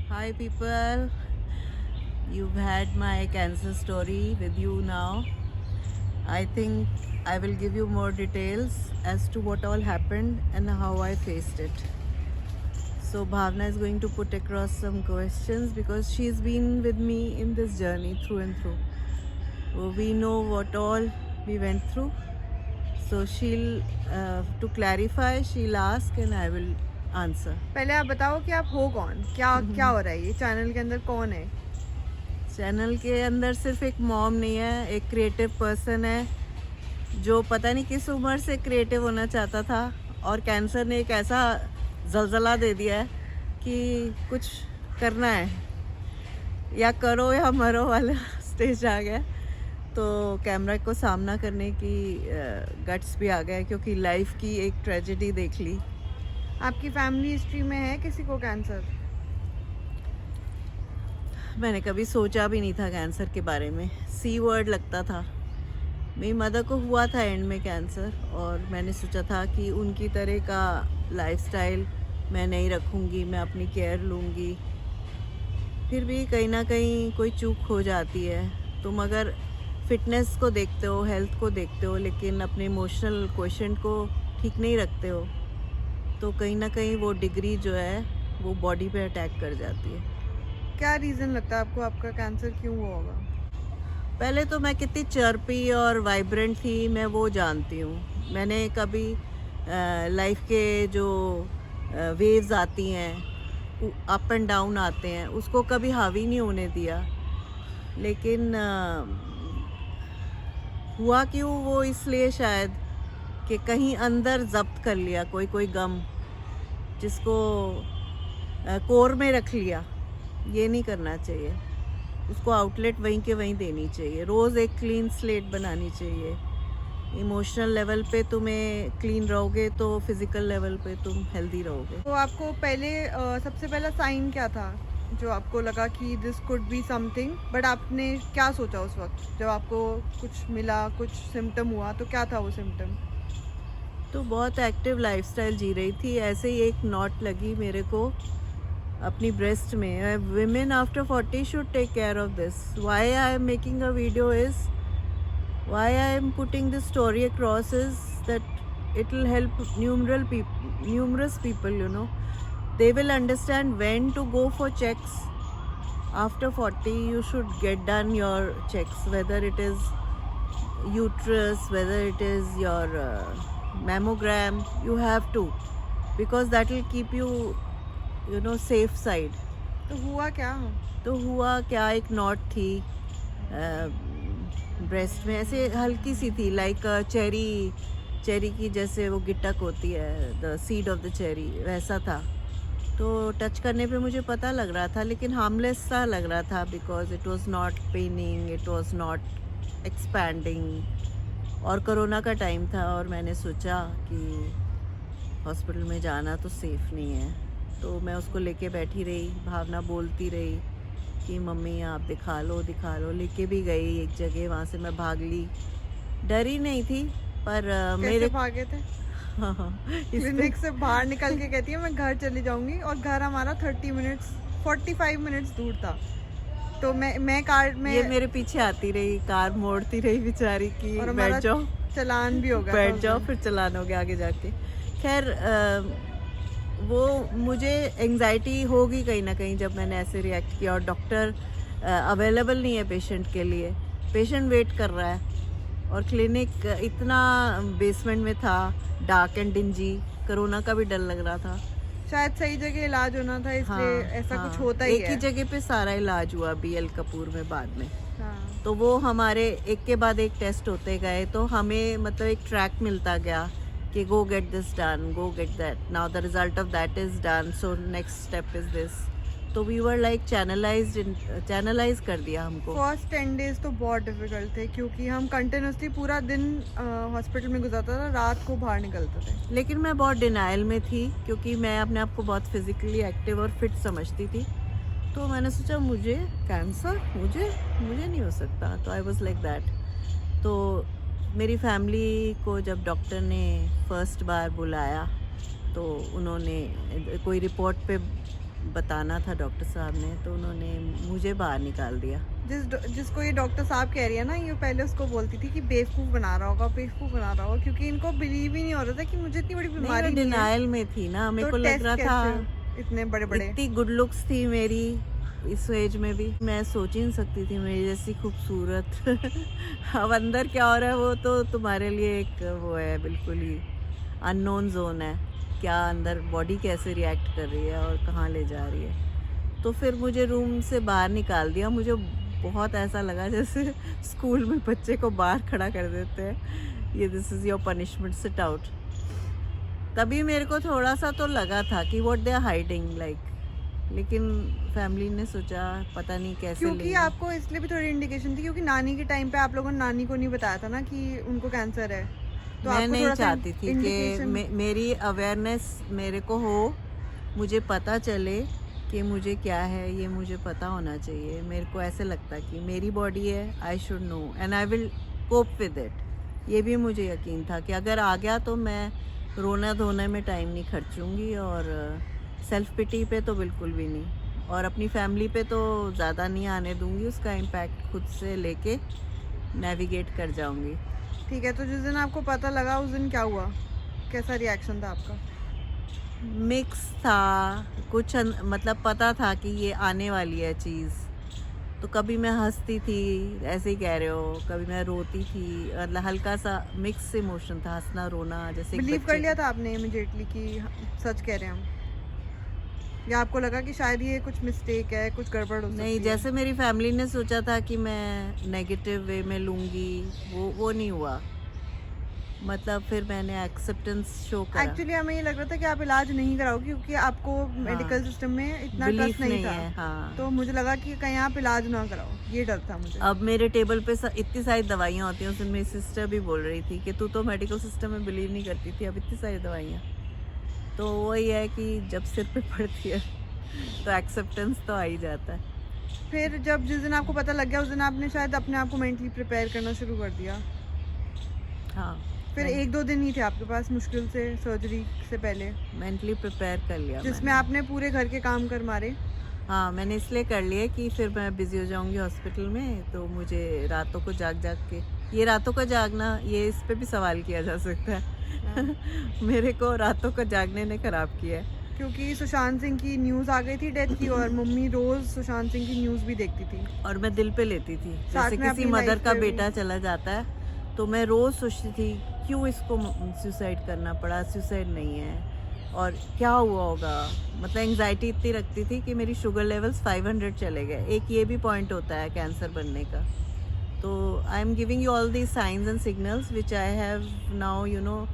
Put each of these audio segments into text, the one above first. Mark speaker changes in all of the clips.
Speaker 1: Hi people, you've had my cancer story with you now. I think I will give you more details as to what all happened and how I faced it. So Bhavna is going to put across some questions because she's been with me in this journey through and through. We know what all we went through. So to clarify, she'll ask and I will answer.
Speaker 2: पहले आप बताओ कि आप हो कौन, क्या क्या हो रहा है, ये चैनल के अंदर कौन है?
Speaker 1: चैनल के अंदर सिर्फ एक मॉम नहीं है, एक क्रिएटिव पर्सन है जो पता नहीं किस उम्र से क्रिएटिव होना चाहता था और कैंसर ने एक ऐसा जलजला दे दिया है कि कुछ करना है, या करो या मरो वाला स्टेज आ गया। तो कैमरा को सामना करने की गट्स भी आ गया क्योंकि लाइफ की एक ट्रेजेडी देख ली।
Speaker 2: आपकी फैमिली हिस्ट्री में है किसी को कैंसर?
Speaker 1: मैंने कभी सोचा भी नहीं था कैंसर के बारे में, सी वर्ड लगता था। मेरी मदर को हुआ था एंड में कैंसर और मैंने सोचा था कि उनकी तरह का लाइफस्टाइल मैं नहीं रखूँगी, मैं अपनी केयर लूँगी। फिर भी कहीं ना कहीं कोई चूक हो जाती है। तुम अगर फिटनेस को देखते हो, हेल्थ को देखते हो, लेकिन अपने इमोशनल क्वेश्चन को ठीक नहीं रखते हो तो कहीं ना कहीं वो डिग्री जो है वो बॉडी पे अटैक कर जाती है।
Speaker 2: क्या रीज़न लगता है आपको, आपका कैंसर क्यों हुआ होगा?
Speaker 1: पहले तो मैं कितनी चर्पी और वाइब्रेंट थी मैं वो जानती हूँ। मैंने कभी लाइफ के जो वेव्स आती हैं, अप एंड डाउन आते हैं, उसको कभी हावी नहीं होने दिया। लेकिन हुआ क्यों वो इसलिए शायद कि कहीं अंदर जब्त कर लिया कोई कोई गम, जिसको कोर में रख लिया। ये नहीं करना चाहिए, उसको आउटलेट वहीं के वहीं देनी चाहिए। रोज़ एक क्लीन स्लेट बनानी चाहिए। इमोशनल लेवल पे तुम्हें क्लीन रहोगे तो फिज़िकल लेवल पे तुम हेल्दी रहोगे।
Speaker 2: तो आपको पहले सबसे पहला साइन क्या था जो आपको लगा कि this could be something, but आपने क्या सोचा उस वक्त जब आपको कुछ मिला, कुछ सिम्टम हुआ, तो क्या था वो सिम्टम?
Speaker 1: तो बहुत एक्टिव लाइफस्टाइल जी रही थी, ऐसे ही एक नॉट लगी मेरे को अपनी ब्रेस्ट में। women after 40 should take care of this. Why I am making a video is, why I am putting this story across is that it will help numerous people, you know. They will understand when to go for checks. After 40 you should get done your checks, whether it is uterus, whether it is your mammogram. You have to, because that will keep you know safe side.
Speaker 2: तो हुआ क्या?
Speaker 1: तो हुआ क्या, एक not थी breast में, ऐसे हल्की सी थी, लाइक चेरी की जैसे वो गिटक होती है, the seed of the cherry, वैसा था। तो टच करने पे मुझे पता लग रहा था, लेकिन हार्मलेस सा लग रहा था because it was not paining, it was not expanding. और कोरोना का टाइम था और मैंने सोचा कि हॉस्पिटल में जाना तो सेफ़ नहीं है। तो मैं उसको लेके बैठी रही, भावना बोलती रही कि मम्मी आप दिखा लो। लेके भी गई एक जगह, वहाँ से मैं भाग ली। डरी नहीं थी पर
Speaker 2: कैसे भागे थे?
Speaker 1: इस
Speaker 2: क्लिनिक से बाहर निकल के कहती है मैं घर चली जाऊंगी, और घर हमारा 45 मिनट्स दूर था। तो मैं कार में,
Speaker 1: ये मेरे पीछे आती रही, कार मोड़ती रही बेचारी की,
Speaker 2: और
Speaker 1: बैठ जाओ,
Speaker 2: चलान भी हो गया,
Speaker 1: बैठ जाओ, फिर चलान हो गया आगे जाके। खैर वो मुझे एंग्जाइटी होगी कहीं ना कहीं जब मैंने ऐसे रिएक्ट किया। और डॉक्टर अवेलेबल नहीं है पेशेंट के लिए, पेशेंट वेट कर रहा है और क्लिनिक इतना बेसमेंट में था, डार्क एंड डिंजी, कोरोना का भी डर लग रहा था।
Speaker 2: शायद सही जगह इलाज होना था, इसलिए ऐसा कुछ होता ही है।
Speaker 1: एक ही जगह पे सारा इलाज हुआ BL कपूर में बाद में।
Speaker 2: हाँ।
Speaker 1: तो वो हमारे एक के बाद एक टेस्ट होते गए, तो हमें मतलब एक ट्रैक मिलता गया कि गो get this done, go get that, now the result of that is done, so next step is this. तो वी वर लाइक चैनलाइज कर दिया हमको।
Speaker 2: फर्स्ट 10 डेज तो बहुत डिफिकल्ट थे क्योंकि हम कंटिन्यूसली पूरा दिन हॉस्पिटल में गुजारता था, रात को बाहर निकलते थे।
Speaker 1: लेकिन मैं बहुत डिनाइल में थी क्योंकि मैं अपने आप को बहुत फिजिकली एक्टिव और फिट समझती थी। तो मैंने सोचा मुझे कैंसर, मुझे नहीं हो सकता। तो आई वॉज लाइक दैट। तो मेरी फैमिली को जब डॉक्टर ने फर्स्ट बार बुलाया तो उन्होंने कोई रिपोर्ट पे बताना था डॉक्टर साहब ने, तो उन्होंने मुझे बाहर निकाल दिया।
Speaker 2: जिसको ये डॉक्टर साहब कह रही है ना, ये पहले उसको बोलती थी कि बेवकूफ़ बना रहा होगा, बेवकूफ़ बना रहा होगा, क्योंकि इनको बिलीव ही नहीं हो रहा था कि मुझे इतनी बड़ी
Speaker 1: नहीं,
Speaker 2: बीमारी
Speaker 1: मैं
Speaker 2: नहीं है।
Speaker 1: डिनायल में थी ना, मेरे
Speaker 2: तो
Speaker 1: को लग
Speaker 2: टेस्ट
Speaker 1: रहा था
Speaker 2: कैसे इतने बड़े बड़े।
Speaker 1: इतनी गुड लुक्स थी मेरी इस एज में भी, मैं सोच ही नहीं सकती थी मेरी जैसी खूबसूरत। अब अंदर क्या हो रहा है वो तो तुम्हारे लिए एक वो है, बिल्कुल ही अननोन जोन है, क्या अंदर बॉडी कैसे रिएक्ट कर रही है और कहाँ ले जा रही है। तो फिर मुझे रूम से बाहर निकाल दिया। मुझे बहुत ऐसा लगा जैसे स्कूल में बच्चे को बाहर खड़ा कर देते हैं, ये this is your punishment, sit out. तभी मेरे को थोड़ा सा तो लगा था कि what they are hiding like, लेकिन फैमिली ने सोचा पता नहीं कैसे
Speaker 2: क्योंकि
Speaker 1: लेंगे।
Speaker 2: आपको इसलिए भी थोड़ी इंडिकेशन थी क्योंकि नानी के टाइम पे आप लोगों ने नानी को नहीं बताया था ना कि उनको कैंसर है, तो
Speaker 1: मैं
Speaker 2: आपको
Speaker 1: नहीं
Speaker 2: थोड़ा सा
Speaker 1: चाहती थी कि
Speaker 2: इंडिकेशन।
Speaker 1: मेरी अवेयरनेस मेरे को हो, मुझे पता चले कि मुझे क्या है, ये मुझे पता होना चाहिए। मेरे को ऐसे लगता कि मेरी बॉडी है, I should know and I will cope with it. ये भी मुझे यकीन था कि अगर आ गया तो मैं रोना धोने में टाइम नहीं खर्चूंगी, और सेल्फ पिटी पे तो बिल्कुल भी नहीं, और अपनी फैमिली पे तो ज़्यादा नहीं आने दूंगी। उसका इम्पैक्ट खुद से लेके नेविगेट कर जाऊंगी।
Speaker 2: ठीक है, तो जिस दिन आपको पता लगा उस दिन क्या हुआ, कैसा रिएक्शन था आपका?
Speaker 1: मिक्स था, कुछ मतलब पता था कि ये आने वाली है चीज़, तो कभी मैं हंसती थी, ऐसे ही कह रहे हो, कभी मैं रोती थी, मतलब हल्का सा मिक्स इमोशन था, हंसना रोना, जैसे एक
Speaker 2: बिलीव
Speaker 1: बच्चे
Speaker 2: कर लिया
Speaker 1: को।
Speaker 2: था आपने इमिडिएटली कि सच कह रहे हैं हम, या आपको लगा कि शायद ये कुछ मिस्टेक है, कुछ गड़बड़ हो सकती
Speaker 1: नहीं,
Speaker 2: है?
Speaker 1: जैसे मेरी फैमिली ने सोचा था कि मैं नेगेटिव वे में लूँगी, वो नहीं हुआ। मतलब फिर मैंने एक्सेप्टेंस शो करा।
Speaker 2: एक्चुअली हमें ये लग रहा था कि आप इलाज नहीं कराओगे क्योंकि आपको मेडिकल सिस्टम में इतना
Speaker 1: बिलीफ
Speaker 2: ट्रस्ट नहीं था।
Speaker 1: है, हाँ।
Speaker 2: तो मुझे लगा कि कहीं आप इलाज ना कराओ, ये डर था मुझे।
Speaker 1: अब मेरे टेबल पे इतनी सारी दवाइयाँ होती हैं, उस दिन मेरी सिस्टर भी बोल रही थी कि तू तो मेडिकल सिस्टम में बिलीव नहीं करती थी, अब इतनी सारी दवाइयाँ। तो वही है कि जब सिर पे पड़ती है तो एक्सेप्टेंस तो आ ही जाता है।
Speaker 2: फिर जब जिस दिन आपको पता लग गया उस दिन आपने शायद अपने आप को मेंटली प्रिपेयर करना शुरू कर दिया।
Speaker 1: हाँ,
Speaker 2: फिर 1-2 दिन ही थे आपके पास मुश्किल से सर्जरी से पहले,
Speaker 1: मेंटली प्रिपेयर कर लिया
Speaker 2: जिसमें
Speaker 1: मैंने।
Speaker 2: आपने पूरे घर के काम कर मारे।
Speaker 1: हाँ, मैंने इसलिए कर लिया कि फिर मैं बिजी हो जाऊंगी हॉस्पिटल में, तो मुझे रातों को जाग जाग के, ये रातों का जागना, ये इस पे भी सवाल किया जा सकता है। मेरे को रातों का जागने ने खराब किया है।
Speaker 2: क्योंकि सुशांत सिंह की न्यूज़ आ गई थी डेथ की, और मम्मी रोज़ सुशांत सिंह की न्यूज़ भी देखती थी।
Speaker 1: और मैं दिल पे लेती थी,
Speaker 2: साथ
Speaker 1: जैसे
Speaker 2: में
Speaker 1: किसी
Speaker 2: अपनी
Speaker 1: मदर
Speaker 2: लाइफ
Speaker 1: का
Speaker 2: पे भी।
Speaker 1: बेटा चला जाता है, तो मैं रोज़ सोचती थी क्यों इसको सुसाइड करना पड़ा, सुसाइड नहीं है और क्या हुआ होगा। मतलब एंग्जाइटी इतनी रखती थी कि मेरी शुगर लेवल्स 500 चले गए। एक ये भी पॉइंट होता है कैंसर बनने का। तो I am giving you all the science and signals which I have now, you know,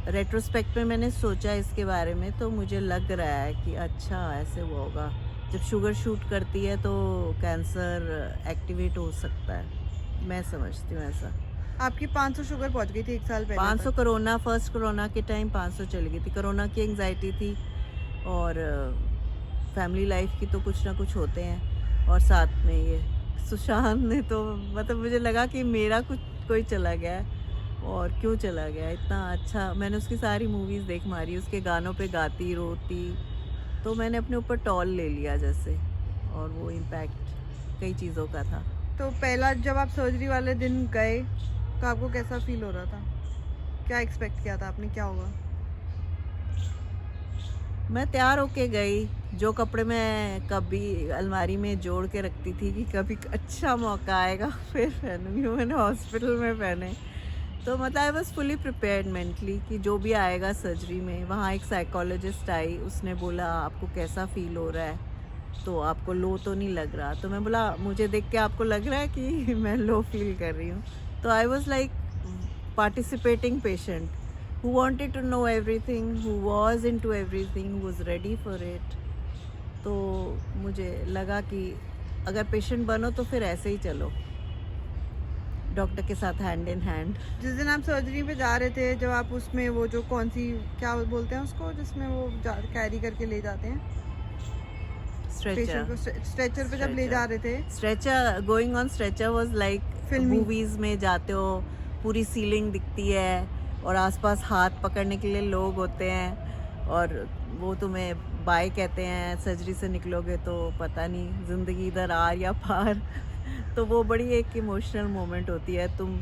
Speaker 1: retrospect में मैंने सोचा इसके बारे में, तो मुझे लग रहा है कि अच्छा ऐसे हुआ होगा। जब शुगर शूट करती है तो कैंसर एक्टिवेट हो सकता है, मैं समझती हूँ ऐसा।
Speaker 2: आपकी 500 शुगर पहुंच गई थी 1 साल पहले
Speaker 1: 500
Speaker 2: तक।
Speaker 1: कोरोना, फर्स्ट कोरोना के टाइम 500 चली गई थी। कोरोना की एंग्जाइटी थी, और फैमिली लाइफ की तो कुछ ना कुछ होते हैं, और साथ में ये सुशांत ने तो मतलब मुझे लगा कि मेरा कुछ कोई चला गया है, और क्यों चला गया इतना अच्छा। मैंने उसकी सारी मूवीज़ देख मारी, उसके गानों पे गाती रोती, तो मैंने अपने ऊपर टॉल ले लिया जैसे, और वो इम्पैक्ट कई चीज़ों का था।
Speaker 2: तो पहला जब आप सर्जरी वाले दिन गए तो आपको कैसा फील हो रहा था? क्या एक्सपेक्ट किया था आपने, क्या होगा?
Speaker 1: मैं तैयार होके गई, जो कपड़े मैं कभी अलमारी में जोड़ के रखती थी कि कभी अच्छा मौका आएगा फिर पहनूंगी, मैंने हॉस्पिटल में पहने। तो मतलब I was fully prepared mentally कि जो भी आएगा सर्जरी में। वहाँ एक साइकोलॉजिस्ट आई, उसने बोला आपको कैसा फील हो रहा है, तो आपको लो तो नहीं लग रहा। तो मैं बोला मुझे देख के आपको लग रहा है कि मैं लो फील कर रही हूँ। तो I was like participating patient who wanted to know everything, who was into everything, who was ready for it. तो मुझे लगा कि अगर पेशेंट बनो तो फिर ऐसे ही चलो, डॉक्टर के साथ हैंड इन हैंड।
Speaker 2: जिस दिन आप सर्जरी पे जा रहे थे, जब आप उसमें वो जो कौन सी क्या बोलते हैं उसको, जिसमें वो कैरी करके ले जाते हैं पेशेंट को, स्ट्रेचर पे जब ले जा रहे थे,
Speaker 1: stretcher, going on stretcher was like
Speaker 2: फिल्मी।
Speaker 1: मूवीज में जाते हो, पूरी सीलिंग दिखती है और आसपास हाथ पकड़ने के लिए लोग होते हैं, और वो तुम्हें बाय कहते हैं, सर्जरी से निकलोगे तो पता नहीं ज़िंदगी इधर आर या पार। तो वो बड़ी एक इमोशनल मोमेंट होती है। तुम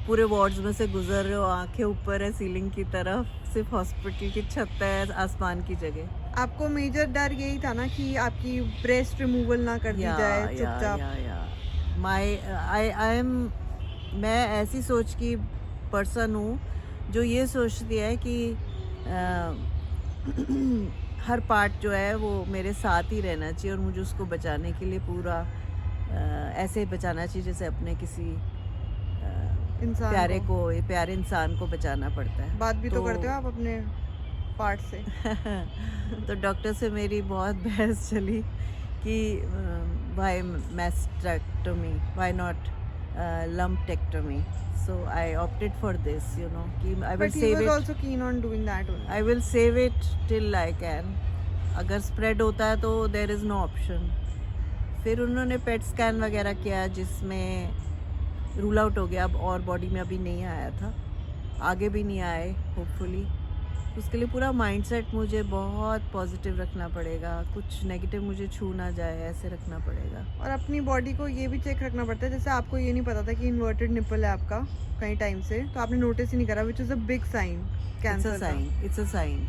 Speaker 1: पूरे वार्ड्स में से गुजर रहे हो, आंखें ऊपर है सीलिंग की तरफ, सिर्फ हॉस्पिटल की छत है आसमान की जगह।
Speaker 2: आपको मेजर डर यही था ना कि आपकी ब्रेस्ट रिमूवल ना कर दी जाए चुपचाप?
Speaker 1: आई एम, मैं ऐसी सोच की पर्सन हूँ जो ये सोचती है कि हर पार्ट जो है वो मेरे साथ ही रहना चाहिए और मुझे उसको बचाने के लिए पूरा ऐसे बचाना चाहिए जैसे अपने किसी
Speaker 2: इंसान
Speaker 1: प्यारे इंसान को बचाना पड़ता है।
Speaker 2: बात भी तो करते हो आप अपने पार्ट से।
Speaker 1: तो डॉक्टर से मेरी बहुत बहस चली कि why mastectomy, why not lumpectomy. So I opted for this, you know, कि I will
Speaker 2: But he
Speaker 1: save
Speaker 2: was
Speaker 1: it.
Speaker 2: also keen on doing that only.
Speaker 1: I will save it till I can. अगर spread होता है तो there is no option. फिर उन्होंने PET scan वगैरह किया जिसमें रूल आउट हो गया, अब और बॉडी में अभी नहीं आया था, आगे भी नहीं आए होपफुली। उसके लिए पूरा माइंडसेट मुझे बहुत पॉजिटिव रखना पड़ेगा, कुछ नेगेटिव मुझे छू ना जाए ऐसे रखना पड़ेगा।
Speaker 2: और अपनी बॉडी को ये भी चेक रखना पड़ता है, जैसे आपको ये नहीं पता था कि इन्वर्टेड निपल है आपका कई टाइम से, तो आपने नोटिस ही नहीं करा, which is a big sign cancer का।
Speaker 1: It's a sign,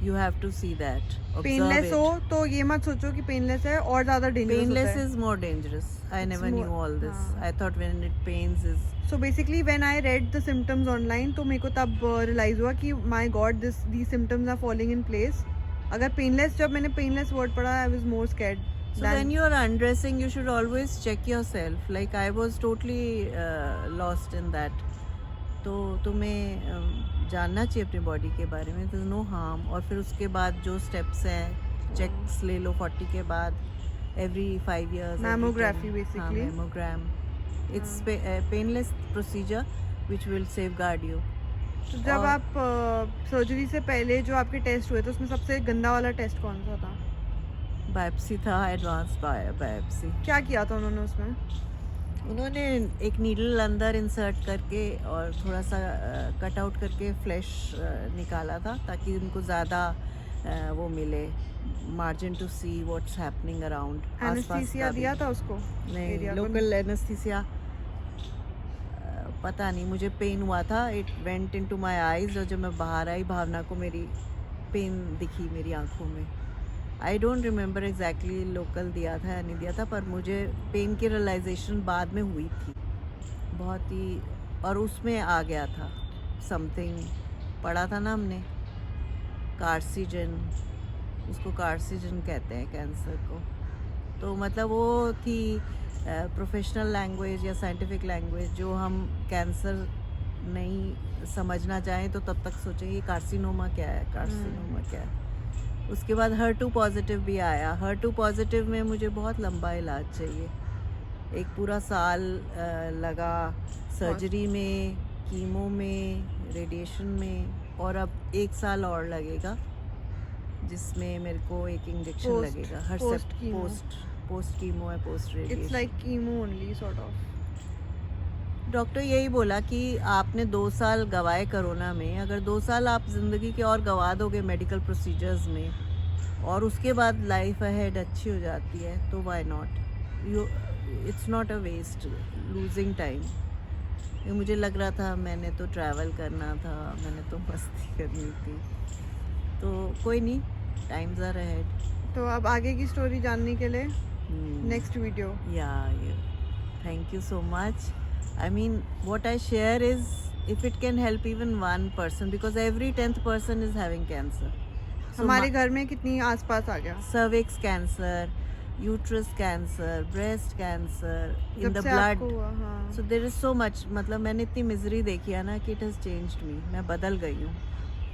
Speaker 1: you have to see that.
Speaker 2: Painless हो तो ये मत सोचो कि पेनलेस है और ज़्यादा डेंजरस होता है।
Speaker 1: Painless is more dangerous. I never knew all this. I thought when it pains is.
Speaker 2: So basically when I read the symptoms online तो मेरे को तब रियलाइज़ हुआ कि my god the symptoms are falling in place. अगर painless, जब मैंने painless word पढ़ा I was more scared.
Speaker 1: So when you are undressing, you should always check yourself. Like I was totally lost in that. तो तुम्हें जानना चाहिए अपनी body के बारे में, there's no harm। और फिर उसके बाद जो स्टेप्स हैं, चेक्स ले लो 40 के बाद, every 5 years।
Speaker 2: Mammography basically।
Speaker 1: Mammogram, it's painless procedure which will safeguard you।
Speaker 2: तो जब आप सर्जरी से पहले जो आपके टेस्ट हुए तो उसमें सबसे गंदा वाला टेस्ट कौन सा था?
Speaker 1: बायोप्सी था, एडवांस बायोप्सी।
Speaker 2: क्या किया था उन्होंने उसमें?
Speaker 1: उन्होंने एक नीडल अंदर इंसर्ट करके और थोड़ा सा कट आउट करके फ्लैश निकाला था ताकि उनको ज़्यादा वो मिले, margin to see what's happening around.
Speaker 2: Anaesthesia दिया था उसको?
Speaker 1: नहीं, लोकल एनेस्थीसिया पता नहीं, मुझे पेन हुआ था, it went into my eyes. और जब मैं बाहर आई, भावना को मेरी पेन दिखी मेरी आंखों में। I don't remember exactly local दिया था या नहीं दिया था, पर मुझे पेन की रियलाइजेशन बाद में हुई थी बहुत ही। और उसमें आ गया था समथिंग, पढ़ा था ना हमने, कार्सिजन, उसको कार्सिजन कहते हैं कैंसर को। तो मतलब वो थी प्रोफेशनल लैंग्वेज या साइंटिफिक लैंग्वेज जो हम कैंसर नहीं समझना चाहें तो तब तक सोचें ये कार्सिनोमा क्या है, कार्सिनोमा क्या है। उसके बाद HER2 पॉजिटिव भी आया। HER2 पॉजिटिव में मुझे बहुत लंबा इलाज चाहिए, एक पूरा साल लगा सर्जरी में, कीमो में, रेडिएशन में, और अब 1 साल और लगेगा जिसमें मेरे को एक इंजेक्शन लगेगा हर पोस्ट कीमो है, post radiation.
Speaker 2: It's like chemo only sort of.
Speaker 1: Doctor यही बोला कि आपने 2 साल गवाए कोरोना में, अगर 2 साल आप ज़िंदगी के और गवा दोगे मेडिकल प्रोसीजर्स में और उसके बाद लाइफ अहेड अच्छी हो जाती है तो why not, you it's not a waste losing time. मुझे लग रहा था मैंने तो ट्रैवल करना था, मैंने तो मस्ती करनी थी, तो कोई नहीं, टाइम्स आर अहेड।
Speaker 2: तो अब आगे की स्टोरी जानने के लिए नेक्स्ट वीडियो।
Speaker 1: या thank you so much. I mean, what I share is if it can help even one person, because every 10th person is having cancer. So
Speaker 2: हमारे घर में कितनी आसपास आ गया?
Speaker 1: Cervix cancer, uterus cancer, breast cancer, in the blood. So there is so much. मतलब मैंने इतनी misery देखी है ना कि it has changed me. मैं बदल गई हूँ,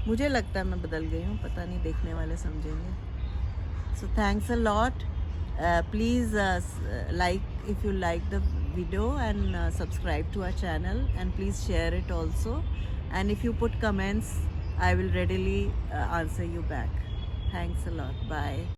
Speaker 1: मुझे लगता है मैं बदल गई हूँ, पता नहीं देखने वाले समझेंगे। So thanks a lot. Please like if you like the video and subscribe to our channel, and please share it also, and if you put comments I will readily answer you back. Thanks a lot. Bye.